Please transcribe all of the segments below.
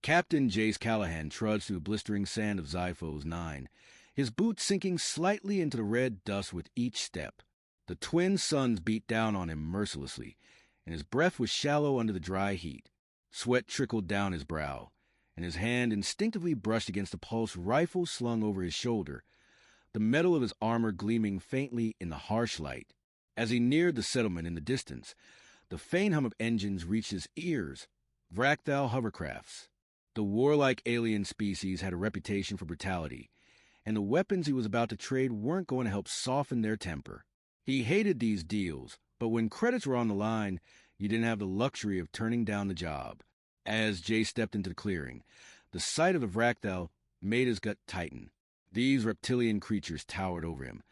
Captain Jace Callahan trudged through the blistering sand of Xiphos 9, his boots sinking slightly into the red dust with each step. The twin suns beat down on him mercilessly, and his breath was shallow under the dry heat. Sweat trickled down his brow, and his hand instinctively brushed against the pulse rifle slung over his shoulder, the metal of his armor gleaming faintly in the harsh light. As he neared the settlement in the distance, the faint hum of engines reached his ears. Vracthal hovercrafts. The warlike alien species had a reputation for brutality, and the weapons he was about to trade weren't going to help soften their temper. He hated these deals, but when credits were on the line, you didn't have the luxury of turning down the job. As Jay stepped into the clearing, the sight of the Vracthal made his gut tighten. These reptilian creatures towered over him,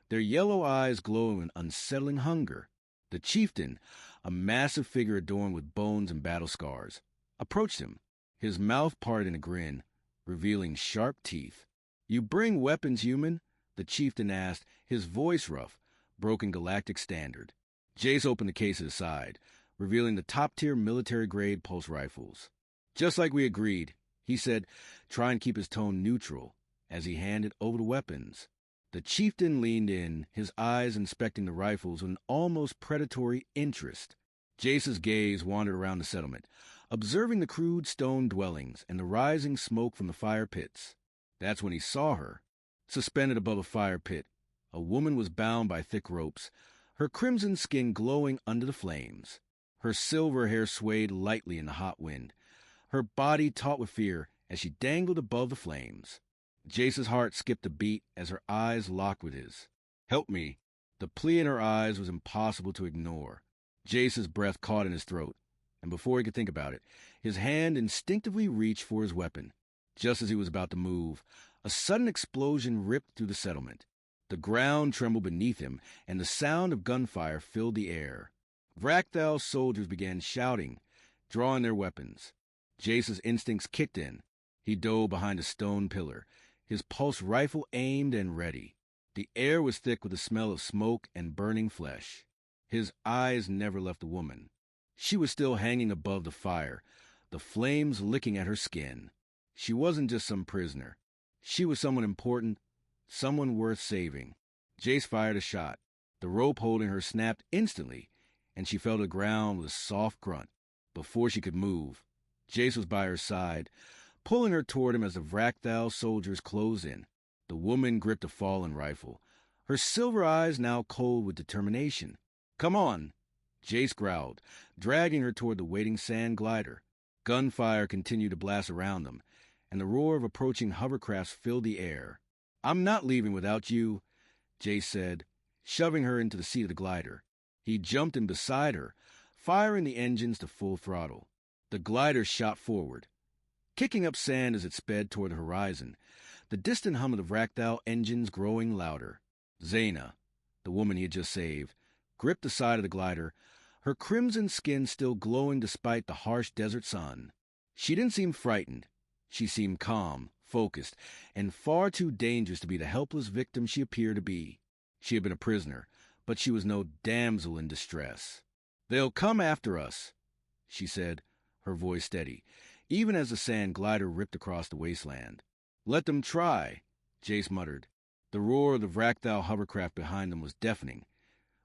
their yellow eyes glowing with unsettling hunger. The chieftain, a massive figure adorned with bones and battle scars, approached him, his mouth parted in a grin, revealing sharp teeth. "You bring weapons, human?" the chieftain asked, his voice rough, broken galactic standard. Jace opened the case at his side, revealing the top-tier military-grade pulse rifles. "Just like we agreed," he said, trying to keep his tone neutral as he handed over the weapons. The chieftain leaned in, his eyes inspecting the rifles with an almost predatory interest. Jace's gaze wandered around the settlement, observing the crude stone dwellings and the rising smoke from the fire pits. That's when he saw her. Suspended above a fire pit, a woman was bound by thick ropes, her crimson skin glowing under the flames. Her silver hair swayed lightly in the hot wind, her body taut with fear as she dangled above the flames. Jace's heart skipped a beat as her eyes locked with his. "Help me." The plea in her eyes was impossible to ignore. Jace's breath caught in his throat, and before he could think about it, his hand instinctively reached for his weapon. Just as he was about to move, a sudden explosion ripped through the settlement. The ground trembled beneath him, and the sound of gunfire filled the air. Vracthal soldiers began shouting, drawing their weapons. Jace's instincts kicked in. He dove behind a stone pillar, his pulse rifle aimed and ready. The air was thick with the smell of smoke and burning flesh. His eyes never left the woman. She was still hanging above the fire, the flames licking at her skin. She wasn't just some prisoner. She was someone important, someone worth saving. Jace fired a shot. The rope holding her snapped instantly, and she fell to the ground with a soft grunt. Before she could move, Jace was by her side, pulling her toward him as the Vracthal soldiers closed in. The woman gripped a fallen rifle, her silver eyes now cold with determination. "Come on," Jace growled, dragging her toward the waiting sand glider. Gunfire continued to blast around them, and the roar of approaching hovercrafts filled the air. "I'm not leaving without you," Jace said, shoving her into the seat of the glider. He jumped in beside her, firing the engines to full throttle. The glider shot forward, kicking up sand as it sped toward the horizon, the distant hum of the Vracthal engines growing louder. Zaina, the woman he had just saved, gripped the side of the glider, her crimson skin still glowing despite the harsh desert sun. She didn't seem frightened. She seemed calm, focused, and far too dangerous to be the helpless victim she appeared to be. She had been a prisoner, but she was no damsel in distress. "They'll come after us," she said, her voice steady, even as the sand glider ripped across the wasteland. "Let them try," Jace muttered. The roar of the Vracthal hovercraft behind them was deafening,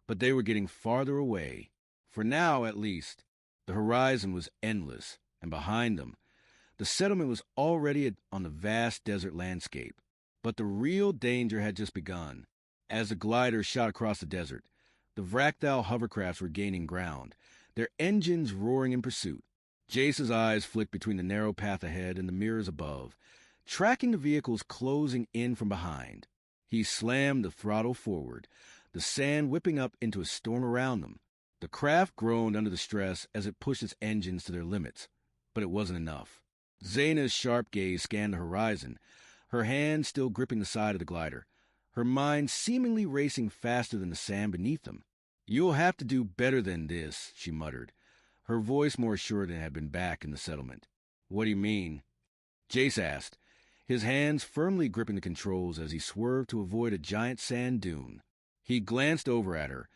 but they were getting farther away. For now, at least, the horizon was endless, and behind them, the settlement was already on the vast desert landscape. But the real danger had just begun. As the glider shot across the desert, the Vracthal hovercrafts were gaining ground, their engines roaring in pursuit. Jace's eyes flicked between the narrow path ahead and the mirrors above, tracking the vehicles closing in from behind. He slammed the throttle forward, the sand whipping up into a storm around them. The craft groaned under the stress as it pushed its engines to their limits, but it wasn't enough. Zaina's sharp gaze scanned the horizon, her hand still gripping the side of the glider, her mind seemingly racing faster than the sand beneath them. "You'll have to do better than this," she muttered, her voice more assured than it had been back in the settlement. "What do you mean?" Jace asked, his hands firmly gripping the controls as he swerved to avoid a giant sand dune. He glanced over at her,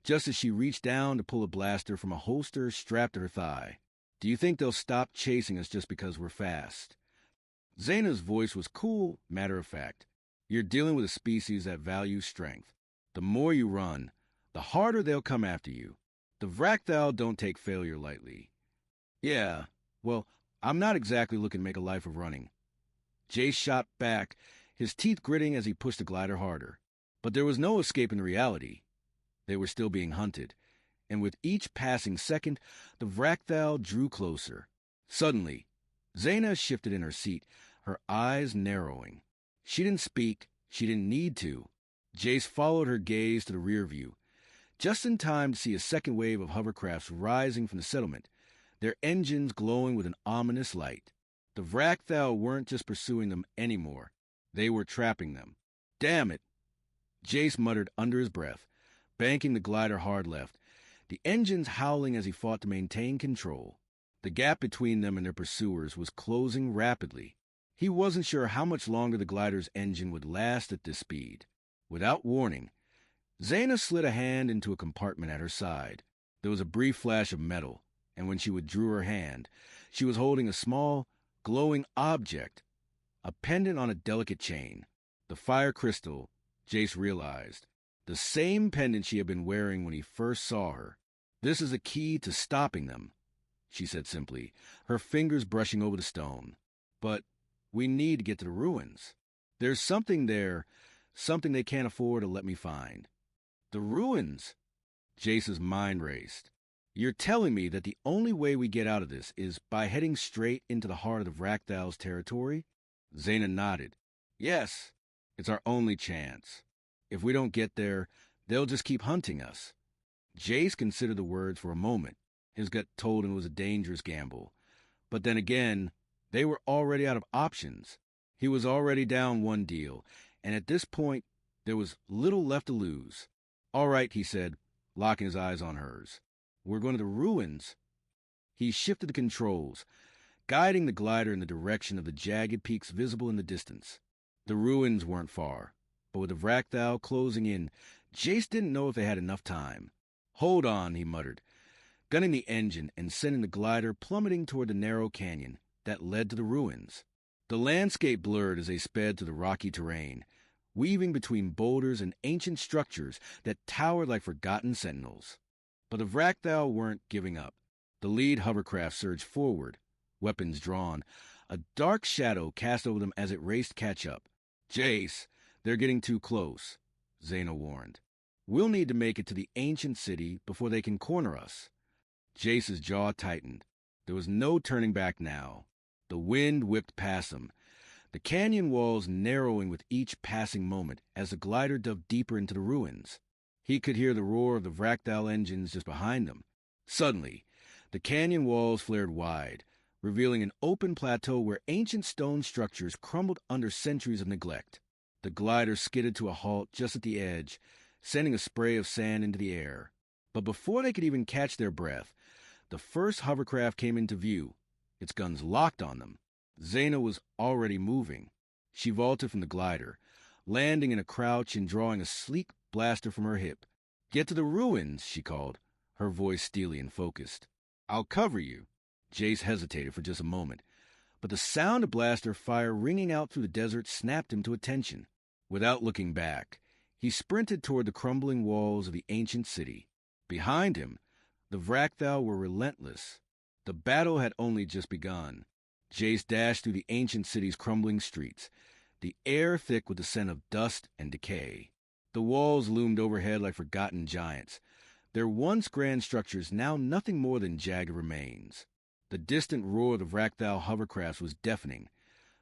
just as she reached down to pull a blaster from a holster strapped to her thigh. Do you think they'll stop chasing us just because we're fast? Zaina's voice was cool, matter of fact. You're dealing with a species that values strength. The more you run, the harder they'll come after you. The Vracthal don't take failure lightly. Yeah, well, I'm not exactly looking to make a life of running. Jace shot back, his teeth gritting as he pushed the glider harder. But there was no escaping reality. They were still being hunted, and with each passing second, the Vracthal drew closer. Suddenly, Zaina shifted in her seat, her eyes narrowing. She didn't speak, she didn't need to. Jace followed her gaze to the rear view, just in time to see a second wave of hovercrafts rising from the settlement, their engines glowing with an ominous light. The Vracthal weren't just pursuing them anymore. They were trapping them. Damn it! Jace muttered under his breath, banking the glider hard left, the engines howling as he fought to maintain control. The gap between them and their pursuers was closing rapidly. He wasn't sure how much longer the glider's engine would last at this speed. Without warning, Zaina slid a hand into a compartment at her side. There was a brief flash of metal, and when she withdrew her hand, she was holding a small, glowing object, a pendant on a delicate chain. The fire crystal, Jace realized, the same pendant she had been wearing when he first saw her. This is a key to stopping them, she said simply, her fingers brushing over the stone. But we need to get to the ruins. There's something there, something they can't afford to let me find. The ruins? Jace's mind raced. You're telling me that the only way we get out of this is by heading straight into the heart of the Vracthal's territory? Zaina nodded. Yes, it's our only chance. If we don't get there, they'll just keep hunting us. Jace considered the words for a moment. His gut told him it was a dangerous gamble. But then again, they were already out of options. He was already down one deal, and at this point, there was little left to lose. All right, he said, locking his eyes on hers. We're going to the ruins. He shifted the controls, guiding the glider in the direction of the jagged peaks visible in the distance. The ruins weren't far, but with the Vracthal closing in, Jace didn't know if they had enough time. Hold on, he muttered, gunning the engine and sending the glider plummeting toward the narrow canyon that led to the ruins. The landscape blurred as they sped through the rocky terrain, weaving between boulders and ancient structures that towered like forgotten sentinels. But the Vracthal weren't giving up. The lead hovercraft surged forward, weapons drawn, a dark shadow cast over them as it raced to catch up. Jace, they're getting too close, Zaina warned. We'll need to make it to the ancient city before they can corner us. Jace's jaw tightened. There was no turning back now. The wind whipped past them, the canyon walls narrowing with each passing moment as the glider dove deeper into the ruins. He could hear the roar of the Vracthal engines just behind them. Suddenly, the canyon walls flared wide, revealing an open plateau where ancient stone structures crumbled under centuries of neglect. The glider skidded to a halt just at the edge, sending a spray of sand into the air. But before they could even catch their breath, the first hovercraft came into view, its guns locked on them. Zaina was already moving. She vaulted from the glider, landing in a crouch and drawing a sleek blaster from her hip. Get to the ruins, she called, her voice steely and focused. I'll cover you. Jace hesitated for just a moment, but the sound of blaster fire ringing out through the desert snapped him to attention. Without looking back, he sprinted toward the crumbling walls of the ancient city. Behind him, the Vracthal were relentless. The battle had only just begun. Jace dashed through the ancient city's crumbling streets, the air thick with the scent of dust and decay. The walls loomed overhead like forgotten giants, their once grand structures now nothing more than jagged remains. The distant roar of the Vracthal hovercrafts was deafening,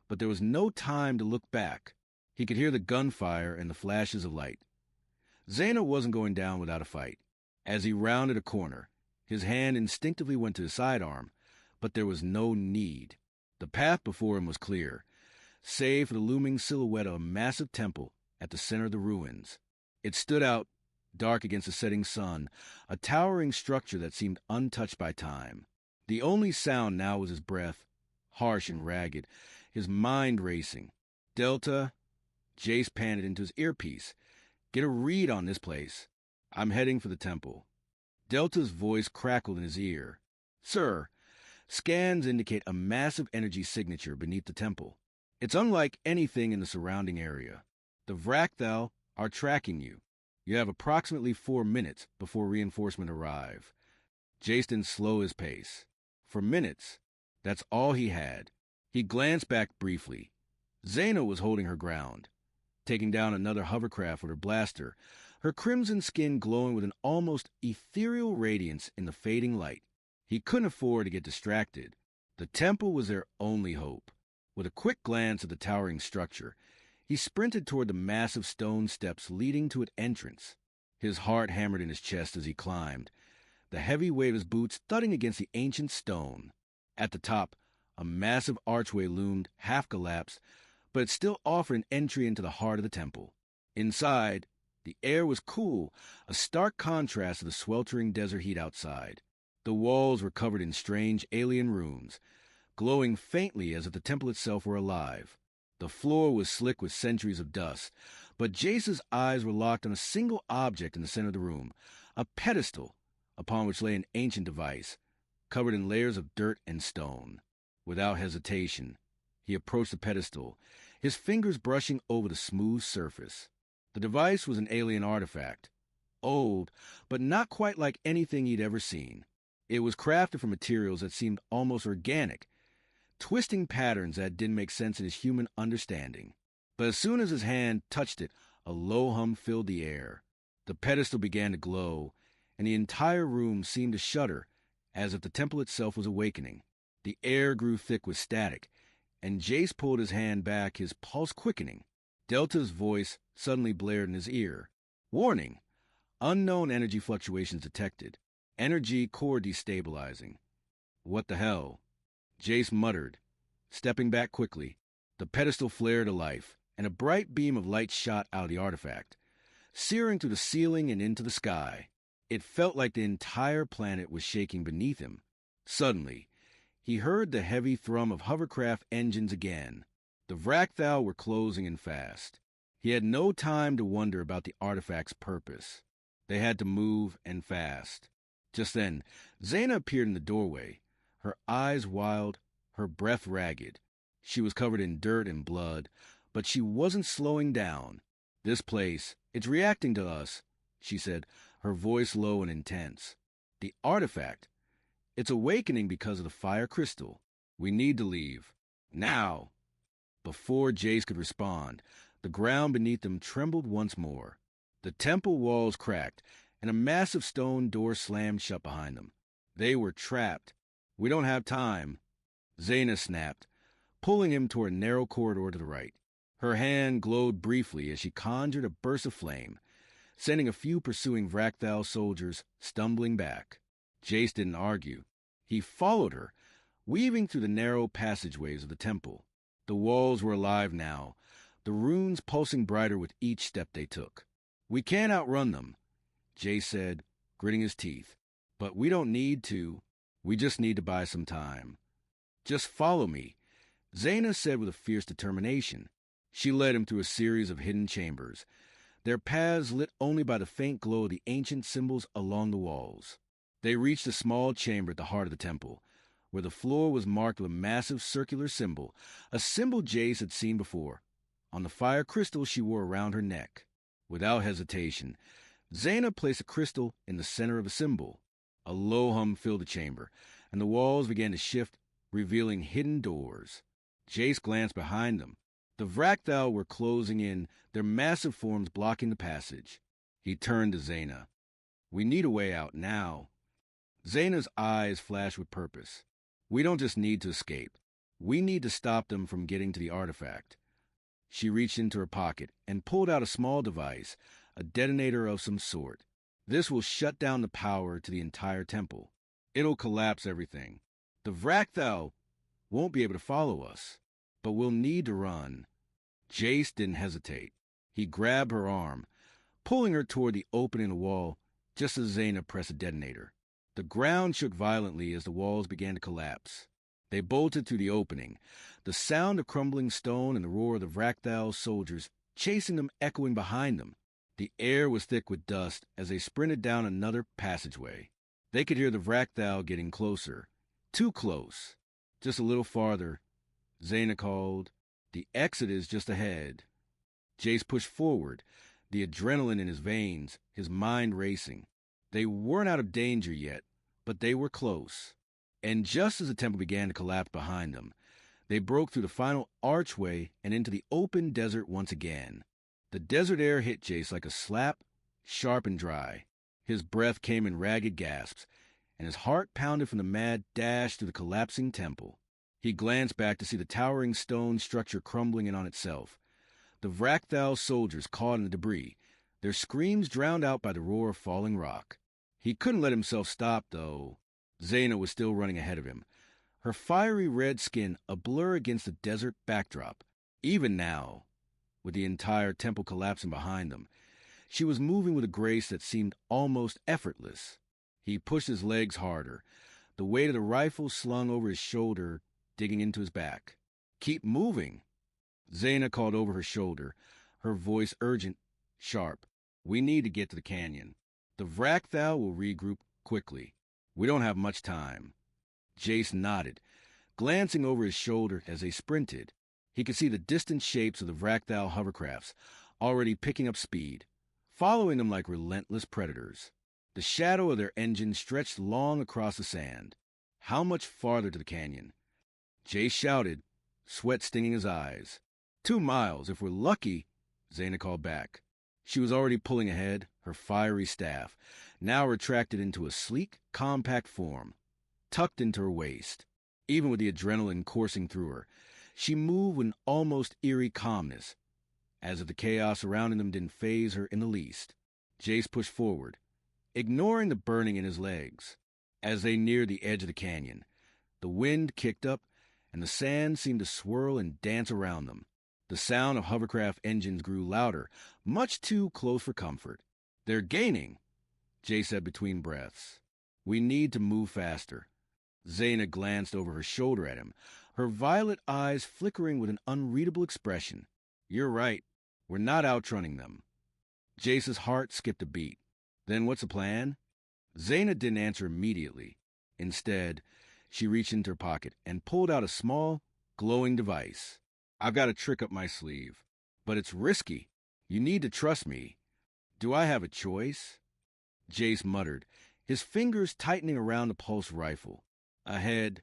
but there was no time to look back. He could hear the gunfire and the flashes of light. Zaina wasn't going down without a fight. As he rounded a corner, his hand instinctively went to his sidearm, but there was no need. The path before him was clear, save for the looming silhouette of a massive temple at the center of the ruins. It stood out, dark against the setting sun, a towering structure that seemed untouched by time. The only sound now was his breath, harsh and ragged, his mind racing. Delta, Jace panted into his earpiece. Get a read on this place. I'm heading for the temple. Delta's voice crackled in his ear. Sir, Scans indicate a massive energy signature beneath the temple. It's unlike anything in the surrounding area. The Vracthal are tracking you. You have approximately 4 minutes before reinforcement arrive. Jace didn't slow his pace. For minutes, that's all he had. He glanced back briefly. Zaina was holding her ground, taking down another hovercraft with her blaster, her crimson skin glowing with an almost ethereal radiance in the fading light. He couldn't afford to get distracted. The temple was their only hope. With a quick glance at the towering structure, he sprinted toward the massive stone steps leading to its entrance. His heart hammered in his chest as he climbed, the heavy weight of his boots thudding against the ancient stone. At the top, a massive archway loomed, half collapsed, but it still offered an entry into the heart of the temple. Inside, the air was cool, a stark contrast to the sweltering desert heat outside. The walls were covered in strange alien runes, glowing faintly as if the temple itself were alive. The floor was slick with centuries of dust, but Jace's eyes were locked on a single object in the center of the room, a pedestal upon which lay an ancient device, covered in layers of dirt and stone. Without hesitation, he approached the pedestal, his fingers brushing over the smooth surface. The device was an alien artifact, old, but not quite like anything he'd ever seen. It was crafted from materials that seemed almost organic, twisting patterns that didn't make sense in his human understanding. But as soon as his hand touched it, a low hum filled the air. The pedestal began to glow, and the entire room seemed to shudder, as if the temple itself was awakening. The air grew thick with static, and Jace pulled his hand back, his pulse quickening. Delta's voice suddenly blared in his ear. Warning! Unknown energy fluctuations detected. Energy core destabilizing. What the hell? Jace muttered, stepping back quickly. The pedestal flared to life, and a bright beam of light shot out of the artifact, searing through the ceiling and into the sky. It felt like the entire planet was shaking beneath him. Suddenly, he heard the heavy thrum of hovercraft engines again. The Vracthal were closing in fast. He had no time to wonder about the artifact's purpose. They had to move, and fast. Just then, Zaina appeared in the doorway, her eyes wild, her breath ragged. She was covered in dirt and blood, but she wasn't slowing down. This place, it's reacting to us, she said, her voice low and intense. The artifact, it's awakening because of the fire crystal. We need to leave. Now! Before Jace could respond, the ground beneath them trembled once more. The temple walls cracked, and a massive stone door slammed shut behind them. They were trapped. We don't have time, Zaina snapped, pulling him toward a narrow corridor to the right. Her hand glowed briefly as she conjured a burst of flame, sending a few pursuing Vracthal soldiers stumbling back. Jace didn't argue. He followed her, weaving through the narrow passageways of the temple. The walls were alive now, the runes pulsing brighter with each step they took. We can't outrun them, Jace said, gritting his teeth. But we don't need to. We just need to buy some time. Just follow me, Zaina said with a fierce determination. She led him through a series of hidden chambers, their paths lit only by the faint glow of the ancient symbols along the walls. They reached a small chamber at the heart of the temple, where the floor was marked with a massive circular symbol, a symbol Jace had seen before, on the fire crystal she wore around her neck. Without hesitation, Zaina placed a crystal in the center of the symbol. A low hum filled the chamber, and the walls began to shift, revealing hidden doors. Jace glanced behind them. The Vracthal were closing in, their massive forms blocking the passage. He turned to Zaina. We need a way out now. Zaina's eyes flashed with purpose. We don't just need to escape. We need to stop them from getting to the artifact. She reached into her pocket and pulled out a small device, a detonator of some sort. This will shut down the power to the entire temple. It'll collapse everything. The Vracthal won't be able to follow us, but we'll need to run. Jace didn't hesitate. He grabbed her arm, pulling her toward the opening in the wall just as Zaina pressed a detonator. The ground shook violently as the walls began to collapse. They bolted through the opening, the sound of crumbling stone and the roar of the Vracthal soldiers chasing them echoing behind them. The air was thick with dust as they sprinted down another passageway. They could hear the Vracthal getting closer, Too close. Just a little farther. Zaina called. The exit is just ahead. Jace pushed forward, the adrenaline in his veins, his mind racing. They weren't out of danger yet, but they were close. And just as the temple began to collapse behind them, they broke through the final archway and into the open desert once again. The desert air hit Jace like a slap, sharp and dry. His breath came in ragged gasps, and his heart pounded from the mad dash through the collapsing temple. He glanced back to see the towering stone structure crumbling in on itself. The Vracthal soldiers caught in the debris, their screams drowned out by the roar of falling rock. He couldn't let himself stop, though. Zaina was still running ahead of him, her fiery red skin a blur against the desert backdrop. Even now, with the entire temple collapsing behind them, she was moving with a grace that seemed almost effortless. He pushed his legs harder, the weight of the rifle slung over his shoulder, digging into his back. "Keep moving," Zaina called over her shoulder, her voice urgent, sharp. "We need to get to the canyon. The Vracthal will regroup quickly. We don't have much time." Jace nodded, glancing over his shoulder as they sprinted. He could see the distant shapes of the Vracthal hovercrafts, already picking up speed, following them like relentless predators. The shadow of their engine stretched long across the sand. How much farther to the canyon? Jace shouted, sweat stinging his eyes. 2 miles, if we're lucky, Zaina called back. She was already pulling ahead, her fiery staff, now retracted into a sleek, compact form, tucked into her waist. Even with the adrenaline coursing through her, she moved with an almost eerie calmness, as if the chaos surrounding them didn't faze her in the least. Jace pushed forward, ignoring the burning in his legs. As they neared the edge of the canyon, the wind kicked up, and the sand seemed to swirl and dance around them. The sound of hovercraft engines grew louder, much too close for comfort. "They're gaining," Jay said between breaths. "We need to move faster." Zaina glanced over her shoulder at him, her violet eyes flickering with an unreadable expression. "You're right. We're not outrunning them." Jace's heart skipped a beat. "Then what's the plan?" Zaina didn't answer immediately. Instead, she reached into her pocket and pulled out a small, glowing device. "I've got a trick up my sleeve, but it's risky. You need to trust me. Do I have a choice?" Jace muttered, his fingers tightening around the pulse rifle. Ahead,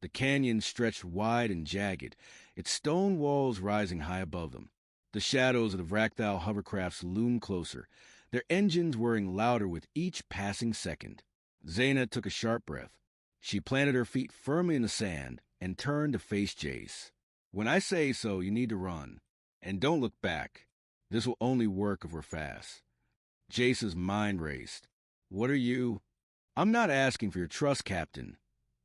the canyon stretched wide and jagged, its stone walls rising high above them. The shadows of the Vracthal hovercrafts loomed closer, their engines whirring louder with each passing second. Zaina took a sharp breath. She planted her feet firmly in the sand and turned to face Jace. "When I say so, you need to run. And don't look back. This will only work if we're fast." Jace's mind raced. "What are you—" "I'm not asking for your trust, Captain,"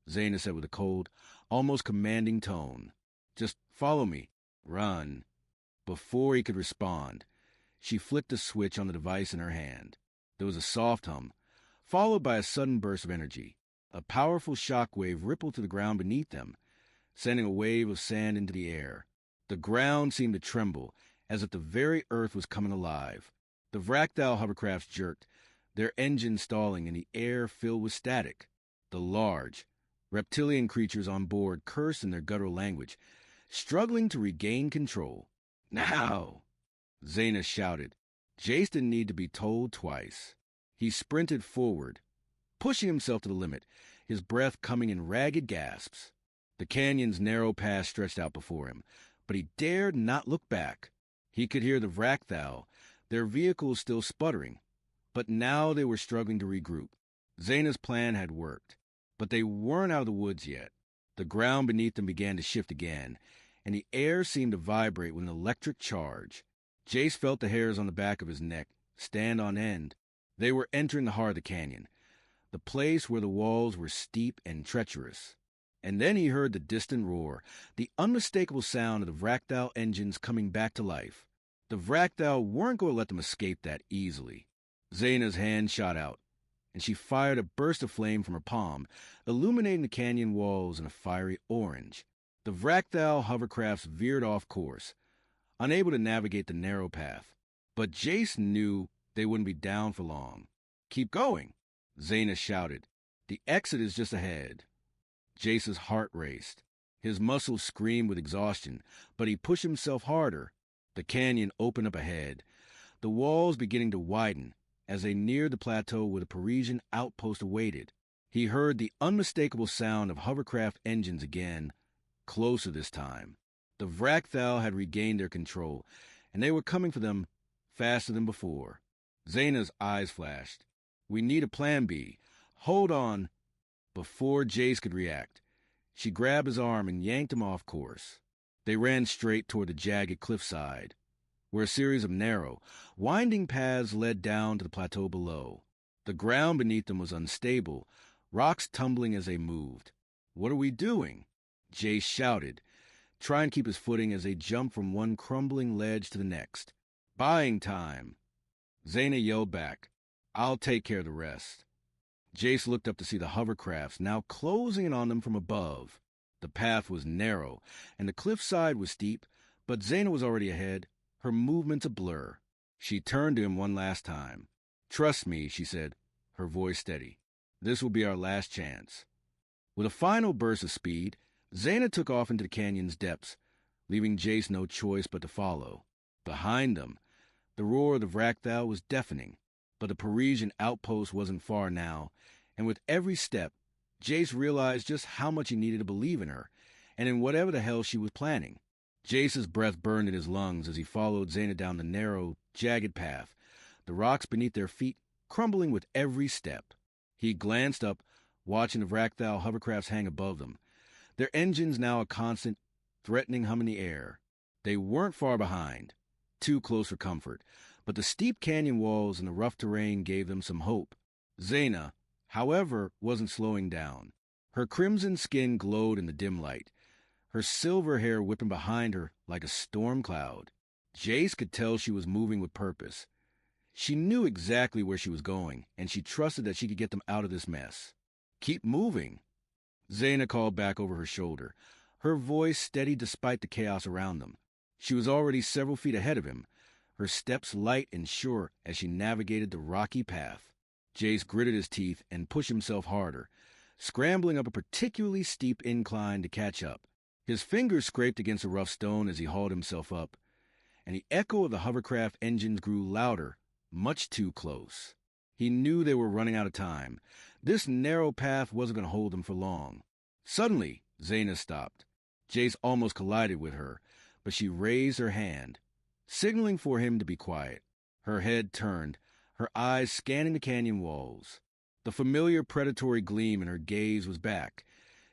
Zaina said with a cold, almost commanding tone. "Just follow me. Run." Before he could respond, she flicked a switch on the device in her hand. There was a soft hum, followed by a sudden burst of energy. A powerful shock wave rippled to the ground beneath them, sending a wave of sand into the air. The ground seemed to tremble, as if the very earth was coming alive. The Vracthal hovercrafts jerked, their engines stalling and the air filled with static. The large, reptilian creatures on board cursed in their guttural language, struggling to regain control. "Now!" Zaina shouted. Jace didn't need to be told twice. He sprinted forward, pushing himself to the limit, his breath coming in ragged gasps. The canyon's narrow path stretched out before him, but he dared not look back. He could hear the Vracthal, their vehicles still sputtering, but now they were struggling to regroup. Zaina's plan had worked, but they weren't out of the woods yet. The ground beneath them began to shift again, and the air seemed to vibrate with an electric charge. Jace felt the hairs on the back of his neck stand on end. They were entering the heart of the canyon, the place where the walls were steep and treacherous. And then he heard the distant roar, the unmistakable sound of the Vracthal engines coming back to life. The Vracthal weren't going to let them escape that easily. Zaina's hand shot out, and she fired a burst of flame from her palm, illuminating the canyon walls in a fiery orange. The Vracthal hovercrafts veered off course, unable to navigate the narrow path. But Jace knew they wouldn't be down for long. "Keep going," Zaina shouted. "The exit is just ahead." Jace's heart raced. His muscles screamed with exhaustion, but he pushed himself harder. The canyon opened up ahead, the walls beginning to widen as they neared the plateau where the Parisian outpost awaited. He heard the unmistakable sound of hovercraft engines again, closer this time. The Vracthal had regained their control, and they were coming for them faster than before. Zaina's eyes flashed. "We need a plan B. Hold on." Before Jace could react, she grabbed his arm and yanked him off course. They ran straight toward the jagged cliffside, where a series of narrow, winding paths led down to the plateau below. The ground beneath them was unstable, rocks tumbling as they moved. "What are we doing?" Jace shouted, trying to keep his footing as they jumped from one crumbling ledge to the next. "Buying time." Zaina yelled back, "I'll take care of the rest." Jace looked up to see the hovercrafts now closing in on them from above. The path was narrow, and the cliffside was steep, but Zaina was already ahead, her movements a blur. She turned to him one last time. "Trust me," she said, her voice steady. "This will be our last chance." With a final burst of speed, Zaina took off into the canyon's depths, leaving Jace no choice but to follow. Behind them, the roar of the Vracthal was deafening, but the Parisian outpost wasn't far now, and with every step, Jace realized just how much he needed to believe in her, and in whatever the hell she was planning. Jace's breath burned in his lungs as he followed Zaina down the narrow, jagged path, the rocks beneath their feet crumbling with every step. He glanced up, watching the Vracthal hovercrafts hang above them, their engines now a constant, threatening hum in the air. They weren't far behind, too close for comfort, but the steep canyon walls and the rough terrain gave them some hope. Zaina, however, wasn't slowing down. Her crimson skin glowed in the dim light, her silver hair whipping behind her like a storm cloud. Jace could tell she was moving with purpose. She knew exactly where she was going, and she trusted that she could get them out of this mess. "Keep moving," Zaina called back over her shoulder, her voice steady despite the chaos around them. She was already several feet ahead of him, her steps light and sure as she navigated the rocky path. Jace gritted his teeth and pushed himself harder, scrambling up a particularly steep incline to catch up. His fingers scraped against a rough stone as he hauled himself up, and the echo of the hovercraft engines grew louder, much too close. He knew they were running out of time. This narrow path wasn't going to hold them for long. Suddenly, Zaina stopped. Jace almost collided with her, but she raised her hand, signaling for him to be quiet. Her head turned, her eyes scanning the canyon walls. The familiar predatory gleam in her gaze was back.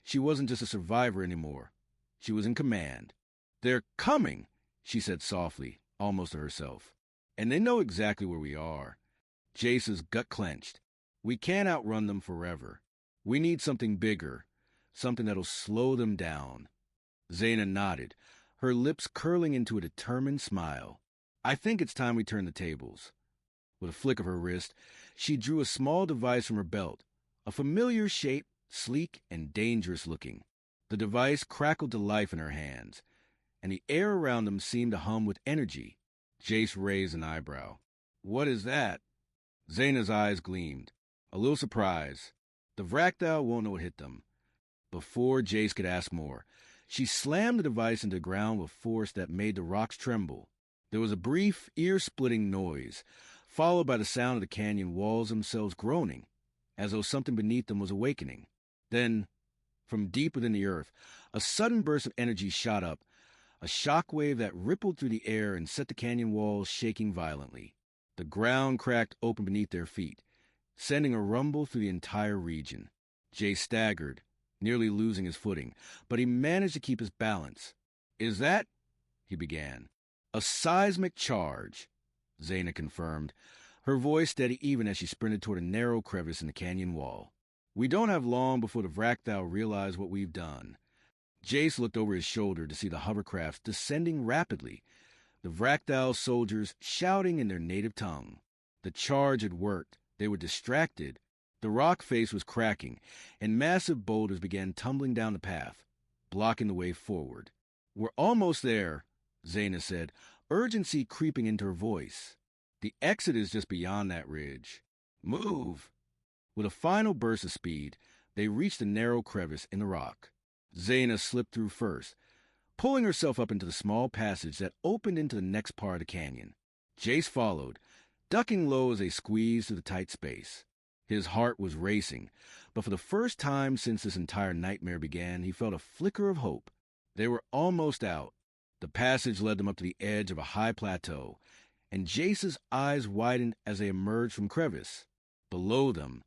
She wasn't just a survivor anymore. She was in command. "They're coming," she said softly, almost to herself. "And they know exactly where we are." Jace's gut clenched. "We can't outrun them forever. We need something bigger, something that'll slow them down." Zaina nodded, her lips curling into a determined smile. "I think it's time we turn the tables." With a flick of her wrist, she drew a small device from her belt, a familiar shape, sleek and dangerous looking. The device crackled to life in her hands, and the air around them seemed to hum with energy. Jace raised an eyebrow. "What is that?" Zaina's eyes gleamed. A little surprise. The Vracthal won't know what hit them. Before Jace could ask more, she slammed the device into the ground with force that made the rocks tremble. There was a brief, ear-splitting noise, followed by the sound of the canyon walls themselves groaning, as though something beneath them was awakening. Then, from deep within the earth, a sudden burst of energy shot up, a shockwave that rippled through the air and set the canyon walls shaking violently. The ground cracked open beneath their feet, sending a rumble through the entire region. Jay staggered, nearly losing his footing, but he managed to keep his balance. "Is that—" he began. "A seismic charge," Zaina confirmed, her voice steady even as she sprinted toward a narrow crevice in the canyon wall. "We don't have long before the Vracthal realize what we've done." Jace looked over his shoulder to see the hovercrafts descending rapidly, the Vracthal soldiers shouting in their native tongue. The charge had worked. They were distracted. The rock face was cracking, and massive boulders began tumbling down the path, blocking the way forward. "We're almost there," Zaina said, urgency creeping into her voice. "The exit is just beyond that ridge." "Move!" With a final burst of speed, They reached a narrow crevice in the rock. Zaina slipped through first, pulling herself up into the small passage that opened into the next part of the canyon. Jace followed, ducking low as they squeezed through the tight space. His heart was racing, but for the first time since this entire nightmare began, he felt a flicker of hope. They were almost out. The passage led them up to the edge of a high plateau, and Jace's eyes widened as they emerged from crevice. Below them,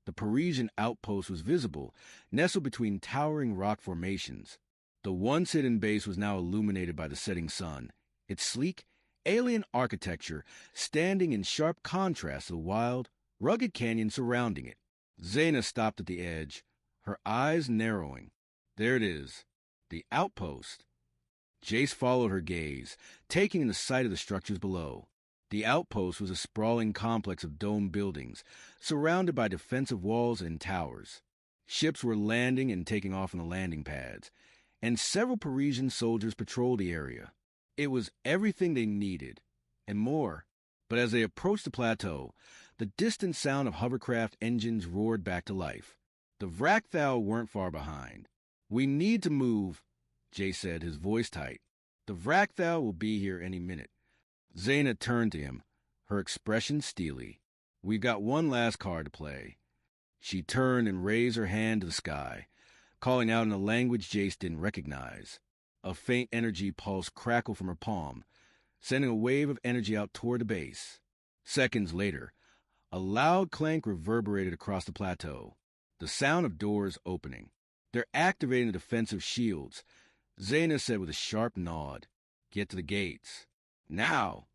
the Parisian outpost was visible, nestled between towering rock formations. The once hidden base was now illuminated by the setting sun, its sleek, alien architecture standing in sharp contrast to the wild, rugged canyon surrounding it. Zaina stopped at the edge, her eyes narrowing. There it is, the outpost. Jace followed her gaze, taking in the sight of the structures below. The outpost was a sprawling complex of domed buildings, surrounded by defensive walls and towers. Ships were landing and taking off on the landing pads, and several Parisian soldiers patrolled the area. It was everything they needed, and more. But as they approached the plateau, the distant sound of hovercraft engines roared back to life. The Vracthal weren't far behind. "We need to move," Jay said, his voice tight. "The Vracthal will be here any minute." Zaina turned to him, her expression steely. "We've got one last card to play." She turned and raised her hand to the sky, calling out in a language Jace didn't recognize. A faint energy pulse crackled from her palm, sending a wave of energy out toward the base. Seconds later, a loud clank reverberated across the plateau, the sound of doors opening. "They're activating the defensive shields," Zaina said with a sharp nod. "Get to the gates. Now!"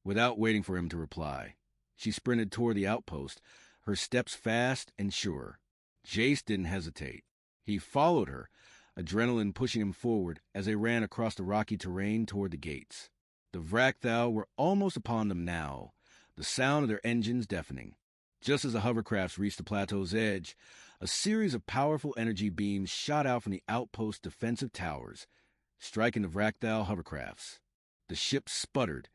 Without waiting for him to reply, she sprinted toward the outpost, her steps fast and sure. Jace didn't hesitate. He followed her, adrenaline pushing him forward as they ran across the rocky terrain toward the gates. The Vracthal were almost upon them now, the sound of their engines deafening. Just as the hovercrafts reached the plateau's edge, a series of powerful energy beams shot out from the outpost's defensive towers, striking the Vracthal hovercrafts. The ships sputtered,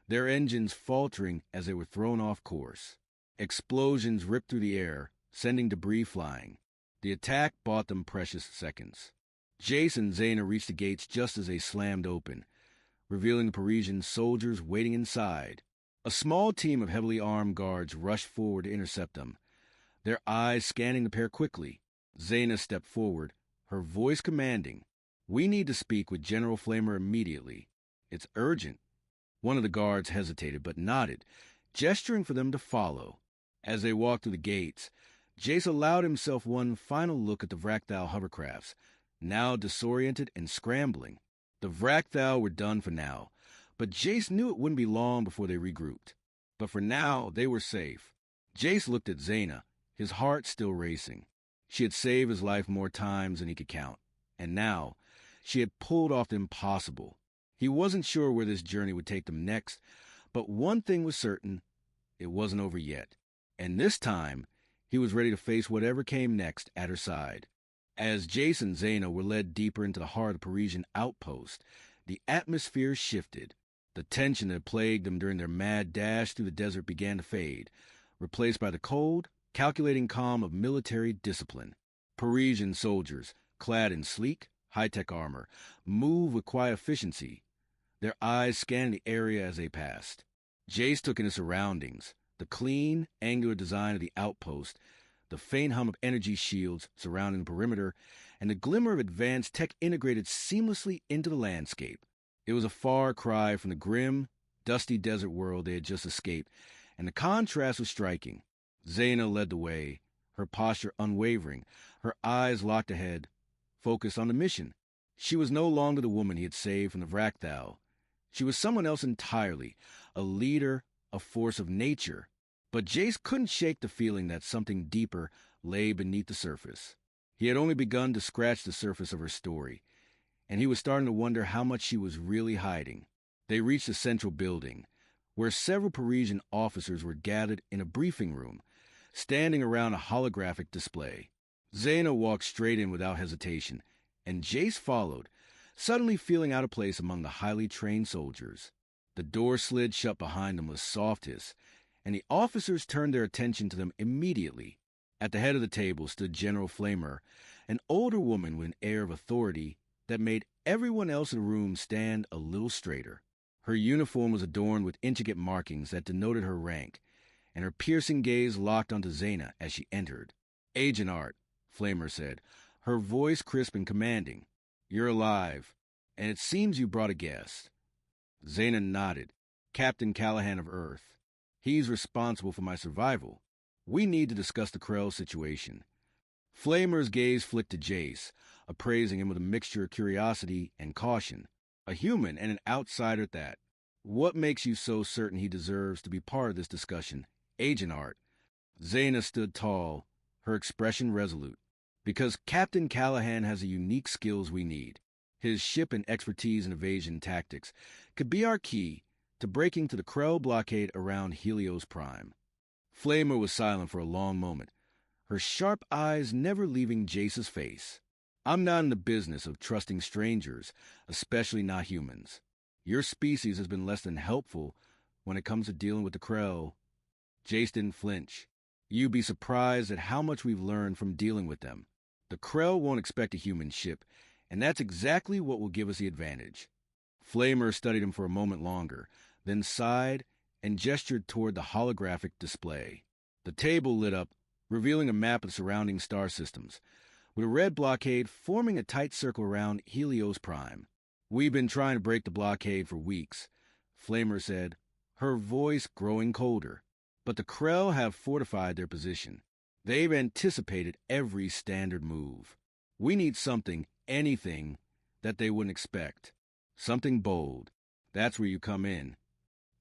their engines faltering as they were thrown off course. Explosions ripped through the air, sending debris flying. The attack bought them precious seconds. Jace and Zaina reached the gates just as they slammed open, revealing the Parisian soldiers waiting inside. A small team of heavily armed guards rushed forward to intercept them, their eyes scanning the pair quickly. Zaina stepped forward, her voice commanding. "We need to speak with General Flamer immediately. It's urgent." One of the guards hesitated but nodded, gesturing for them to follow. As they walked through the gates, Jace allowed himself one final look at the Vracthal hovercrafts, now disoriented and scrambling. The Vracthal were done for now, but Jace knew it wouldn't be long before they regrouped. But for now, they were safe. Jace looked at Zaina, his heart still racing. She had saved his life more times than he could count, and now she had pulled off the impossible. He wasn't sure where this journey would take them next, but one thing was certain: it wasn't over yet. And this time, he was ready to face whatever came next at her side. As Jace and Zaina were led deeper into the heart of the Parisian outpost, the atmosphere shifted. The tension that plagued them during their mad dash through the desert began to fade, replaced by the cold, calculating calm of military discipline. Parisian soldiers, clad in sleek, high-tech armor, moved with quiet efficiency, their eyes scanning the area as they passed. Jace took in the surroundings, the clean, angular design of the outpost, the faint hum of energy shields surrounding the perimeter, and the glimmer of advanced tech integrated seamlessly into the landscape. It was a far cry from the grim, dusty desert world they had just escaped, and the contrast was striking. Zaina led the way, her posture unwavering, her eyes locked ahead, focused on the mission. She was no longer the woman he had saved from the Vracthal. She was someone else entirely, a leader, a force of nature. But Jace couldn't shake the feeling that something deeper lay beneath the surface. He had only begun to scratch the surface of her story, and he was starting to wonder how much she was really hiding. They reached the central building, where several Parisian officers were gathered in a briefing room, standing around a holographic display. Zaina walked straight in without hesitation, and Jace followed, suddenly feeling out of place among the highly trained soldiers. The door slid shut behind them with a soft hiss, and the officers turned their attention to them immediately. At the head of the table stood General Flamer, an older woman with an air of authority that made everyone else in the room stand a little straighter. Her uniform was adorned with intricate markings that denoted her rank, and her piercing gaze locked onto Zaina as she entered. "Agent Art," Flamer said, her voice crisp and commanding. "You're alive, and it seems you brought a guest." Zaina nodded. "Captain Callahan of Earth. He's responsible for my survival. We need to discuss the Krell situation." Flamer's gaze flicked to Jace, appraising him with a mixture of curiosity and caution. "A human and an outsider at that. What makes you so certain he deserves to be part of this discussion, Agent Art?" Zaina stood tall, her expression resolute. "Because Captain Callahan has the unique skills we need. His ship and expertise in evasion tactics could be our key to breaking to the Krell blockade around Helios Prime." Flamer was silent for a long moment, her sharp eyes never leaving Jace's face. "I'm not in the business of trusting strangers, especially not humans. Your species has been less than helpful when it comes to dealing with the Krell." Jace didn't flinch. "You'd be surprised at how much we've learned from dealing with them. The Krell won't expect a human ship, and that's exactly what will give us the advantage." Flamer studied him for a moment longer, then sighed and gestured toward the holographic display. The table lit up, revealing a map of the surrounding star systems, with a red blockade forming a tight circle around Helios Prime. "We've been trying to break the blockade for weeks," Flamer said, her voice growing colder. "But the Krell have fortified their position. They've anticipated every standard move. We need something, anything, that they wouldn't expect. Something bold. That's where you come in."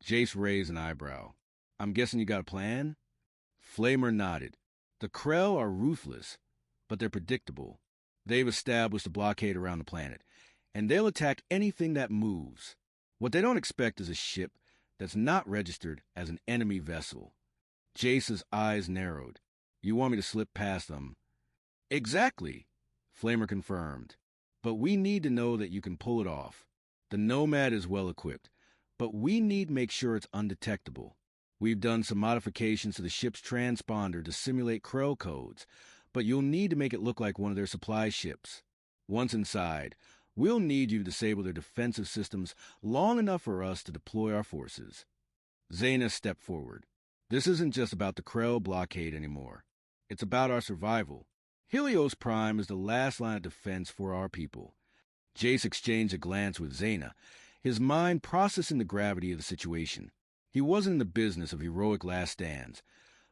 Jace raised an eyebrow. "I'm guessing you got a plan?" Flamer nodded. "The Krell are ruthless, but they're predictable. They've established a blockade around the planet, and they'll attack anything that moves. What they don't expect is a ship that's not registered as an enemy vessel." Jace's eyes narrowed. "You want me to slip past them?" "Exactly," Flamer confirmed. "But we need to know that you can pull it off. The Nomad is well equipped, but we need to make sure it's undetectable. We've done some modifications to the ship's transponder to simulate Krell codes, but you'll need to make it look like one of their supply ships. Once inside, we'll need you to disable their defensive systems long enough for us to deploy our forces." Zaina stepped forward. "This isn't just about the Krell blockade anymore. It's about our survival. Helios Prime is the last line of defense for our people." Jace exchanged a glance with Zaina, his mind processing the gravity of the situation. He wasn't in the business of heroic last stands,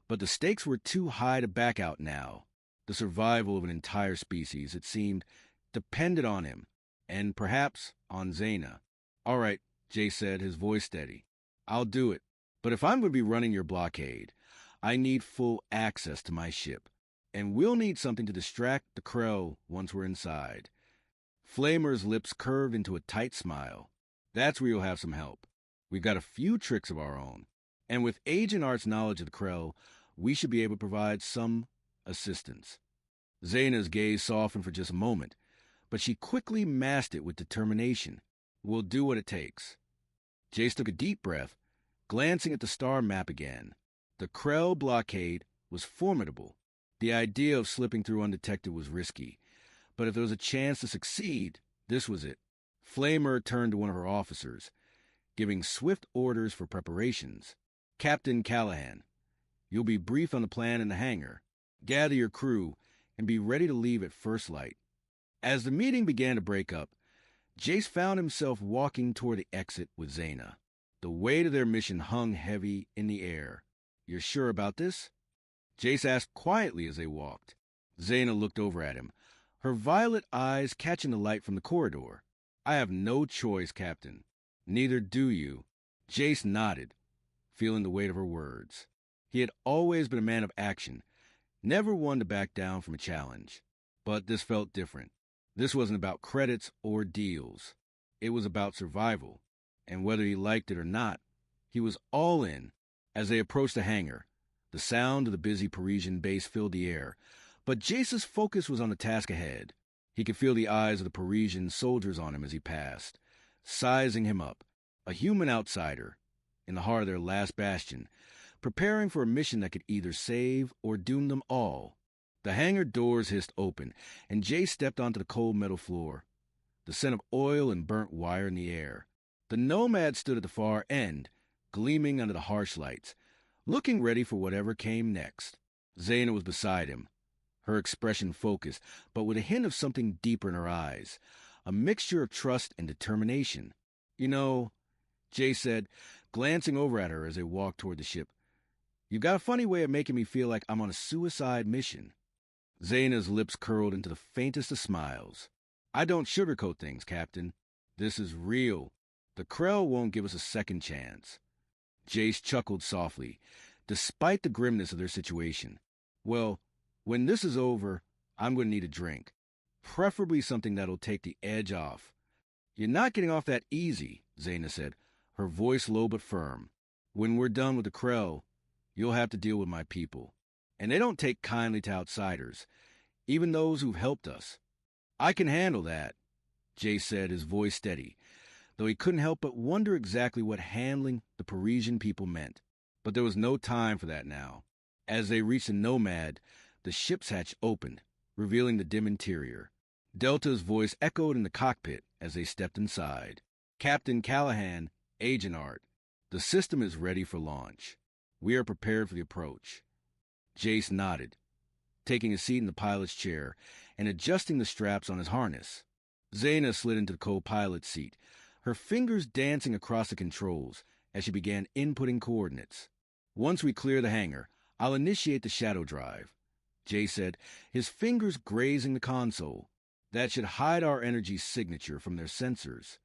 but the stakes were too high to back out now. The survival of an entire species, it seemed, depended on him, and perhaps on Zaina. "All right," Jace said, his voice steady. "I'll do it. But if I'm going to be running your blockade, I need full access to my ship, and we'll need something to distract the Krell once we're inside." Flamer's lips curved into a tight smile. "That's where you'll have some help. We've got a few tricks of our own, and with Agent Art's knowledge of the Krell, we should be able to provide some assistance." Zaina's gaze softened for just a moment, but she quickly masked it with determination. "We'll do what it takes." Jace took a deep breath, glancing at the star map again. The Krell blockade was formidable. The idea of slipping through undetected was risky, but if there was a chance to succeed, this was it. Flamer turned to one of her officers, giving swift orders for preparations. "Captain Callahan, you'll be briefed on the plan in the hangar. Gather your crew and be ready to leave at first light." As the meeting began to break up, Jace found himself walking toward the exit with Zaina. The weight of their mission hung heavy in the air. "You're sure about this?" Jace asked quietly as they walked. Zaina looked over at him, her violet eyes catching the light from the corridor. "I have no choice, Captain." "Neither do you." Jace nodded, feeling the weight of her words. He had always been a man of action, never one to back down from a challenge. But this felt different. This wasn't about credits or deals. It was about survival, and whether he liked it or not, he was all in. As they approached the hangar, the sound of the busy Parisian base filled the air, but Jace's focus was on the task ahead. He could feel the eyes of the Parisian soldiers on him as he passed, sizing him up, a human outsider, in the heart of their last bastion, preparing for a mission that could either save or doom them all. The hangar doors hissed open, and Jay stepped onto the cold metal floor, the scent of oil and burnt wire in the air. The Nomad stood at the far end, gleaming under the harsh lights, looking ready for whatever came next. Zaina was beside him, her expression focused, but with a hint of something deeper in her eyes, a mixture of trust and determination. "You know," Jay said, glancing over at her as they walked toward the ship, "you've got a funny way of making me feel like I'm on a suicide mission." Zaina's lips curled into the faintest of smiles. "I don't sugarcoat things, Captain. This is real. The Krell won't give us a second chance." Jace chuckled softly, despite the grimness of their situation. "Well, when this is over, I'm going to need a drink. Preferably something that'll take the edge off." "You're not getting off that easy," Zaina said, her voice low but firm. "When we're done with the Krell, you'll have to deal with my people. And they don't take kindly to outsiders, even those who've helped us." "I can handle that," Jay said, his voice steady, though he couldn't help but wonder exactly what handling the Parisian people meant. But there was no time for that now. As they reached the Nomad, the ship's hatch opened, revealing the dim interior. Delta's voice echoed in the cockpit as they stepped inside. "Captain Callahan, Agent Art, the system is ready for launch. We are prepared for the approach." Jace nodded, taking a seat in the pilot's chair and adjusting the straps on his harness. Zaina slid into the co-pilot's seat, her fingers dancing across the controls as she began inputting coordinates. "Once we clear the hangar, I'll initiate the shadow drive," Jay said, his fingers grazing the console. "That should hide our energy signature from their sensors."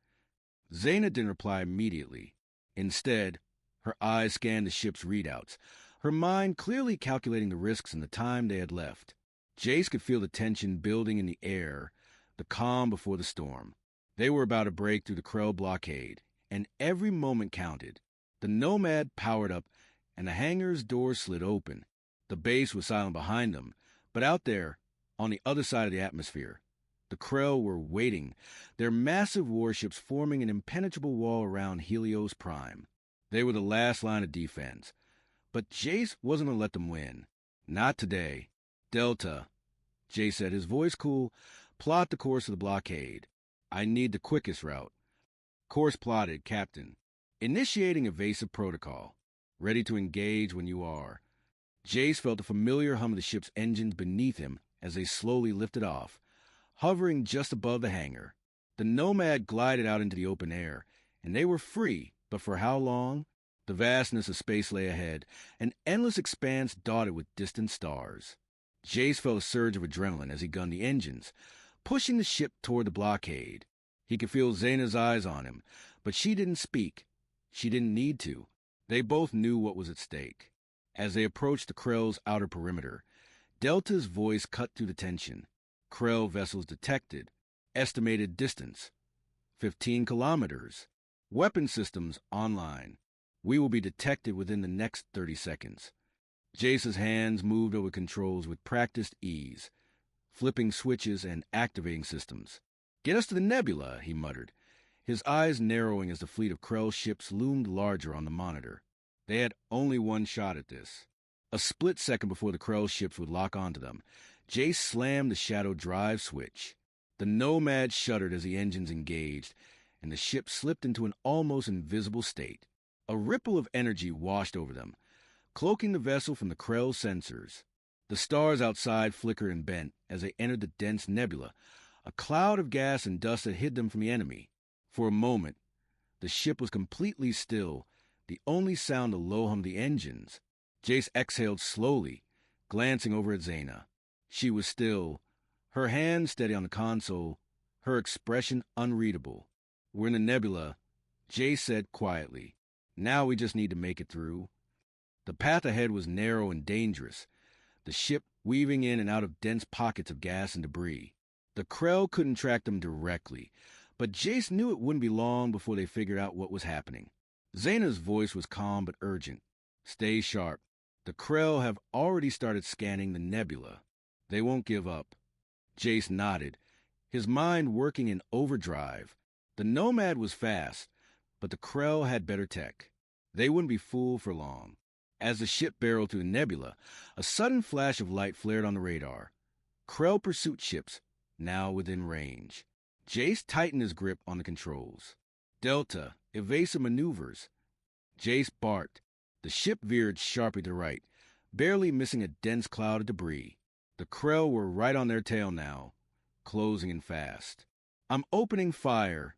Zaina didn't reply immediately. Instead, her eyes scanned the ship's readouts, her mind clearly calculating the risks and the time they had left. Jace could feel the tension building in the air, the calm before the storm. They were about to break through the Krell blockade, and every moment counted. The Nomad powered up, and the hangar's doors slid open. The base was silent behind them, but out there, on the other side of the atmosphere, the Krell were waiting, their massive warships forming an impenetrable wall around Helios Prime. They were the last line of defense, but Jace wasn't going to let them win. Not today. "Delta," Jace said, his voice cool, "plot the course of the blockade. I need the quickest route." "Course plotted, Captain. Initiating evasive protocol. Ready to engage when you are." Jace felt the familiar hum of the ship's engines beneath him as they slowly lifted off, hovering just above the hangar. The Nomad glided out into the open air, and they were free, but for how long? The vastness of space lay ahead, an endless expanse dotted with distant stars. Jace felt a surge of adrenaline as he gunned the engines, pushing the ship toward the blockade. He could feel Zaina's eyes on him, but she didn't speak. She didn't need to. They both knew what was at stake. As they approached the Krell's outer perimeter, Delta's voice cut through the tension. "Krell vessels detected. Estimated distance, 15 kilometers. Weapon systems online. We will be detected within the next 30 seconds. Jace's hands moved over controls with practiced ease, flipping switches and activating systems. "Get us to the nebula," he muttered, his eyes narrowing as the fleet of Krell ships loomed larger on the monitor. They had only one shot at this. A split second before the Krell ships would lock onto them, Jace slammed the shadow drive switch. The Nomad shuddered as the engines engaged, and the ship slipped into an almost invisible state. A ripple of energy washed over them, cloaking the vessel from the Krell sensors. The stars outside flickered and bent as they entered the dense nebula, a cloud of gas and dust that hid them from the enemy. For a moment, the ship was completely still, the only sound the low hum of the engines. Jace exhaled slowly, glancing over at Zaina. She was still, her hand steady on the console, her expression unreadable. "We're in the nebula," Jace said quietly. "Now we just need to make it through." The path ahead was narrow and dangerous, the ship weaving in and out of dense pockets of gas and debris. The Krell couldn't track them directly, but Jace knew it wouldn't be long before they figured out what was happening. Zaina's voice was calm but urgent. "Stay sharp. The Krell have already started scanning the nebula. They won't give up." Jace nodded, his mind working in overdrive. The Nomad was fast, but the Krell had better tech. They wouldn't be fooled for long. As the ship barreled through the nebula, a sudden flash of light flared on the radar. Krell pursuit ships, now within range. Jace tightened his grip on the controls. Delta, evasive maneuvers. Jace barked. The ship veered sharply to the right, barely missing a dense cloud of debris. The Krell were right on their tail now, closing in fast. "I'm opening fire,"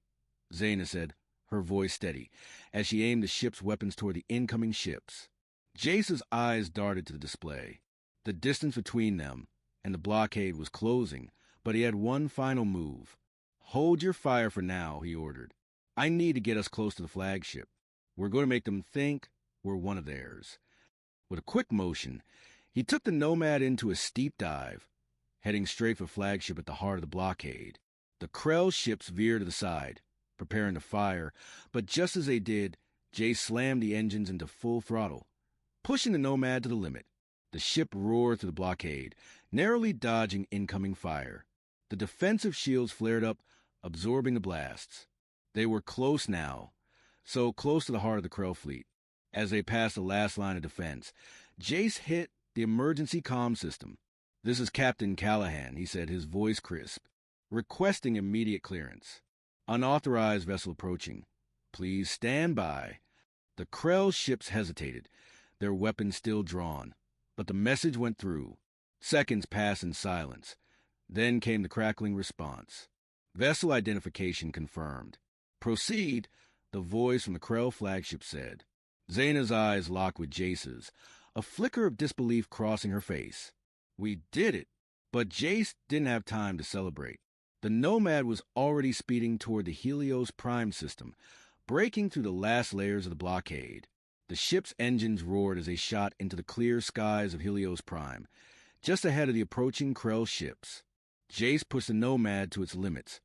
Zaina said, her voice steady, as she aimed the ship's weapons toward the incoming ships. Jace's eyes darted to the display. The distance between them and the blockade was closing, but he had one final move. "Hold your fire for now," he ordered. "I need to get us close to the flagship. We're going to make them think we're one of theirs." With a quick motion, he took the Nomad into a steep dive, heading straight for flagship at the heart of the blockade. The Krell ships veered to the side, preparing to fire, but just as they did, Jay slammed the engines into full throttle, pushing the Nomad to the limit. The ship roared through the blockade, narrowly dodging incoming fire. The defensive shields flared up, absorbing the blasts. They were close now, so close to the heart of the Krell fleet. As they passed the last line of defense, Jace hit the emergency comm system. "This is Captain Callahan," he said, his voice crisp, requesting immediate clearance. "Unauthorized vessel approaching. Please stand by." The Krell ships hesitated, their weapons still drawn, but the message went through. Seconds passed in silence. Then came the crackling response. "Vessel identification confirmed. Proceed," the voice from the Krell flagship said. Zaina's eyes locked with Jace's, a flicker of disbelief crossing her face. "We did it!" But Jace didn't have time to celebrate. The Nomad was already speeding toward the Helios Prime system, breaking through the last layers of the blockade. The ship's engines roared as they shot into the clear skies of Helios Prime, just ahead of the approaching Krell ships. Jace pushed the Nomad to its limits,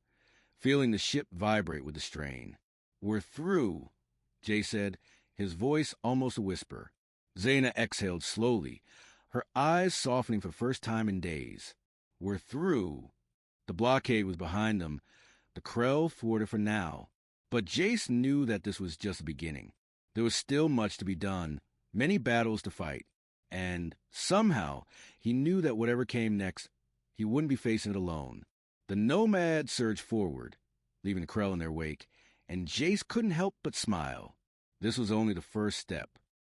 feeling the ship vibrate with the strain. "We're through," Jace said, his voice almost a whisper. Zaina exhaled slowly, her eyes softening for the first time in days. "We're through." The blockade was behind them, the Krell thwarted for now. But Jace knew that this was just the beginning. There was still much to be done, many battles to fight, and somehow he knew that whatever came next, he wouldn't be facing it alone. The Nomad surged forward, leaving the Krell in their wake, and Jace couldn't help but smile. This was only the first step.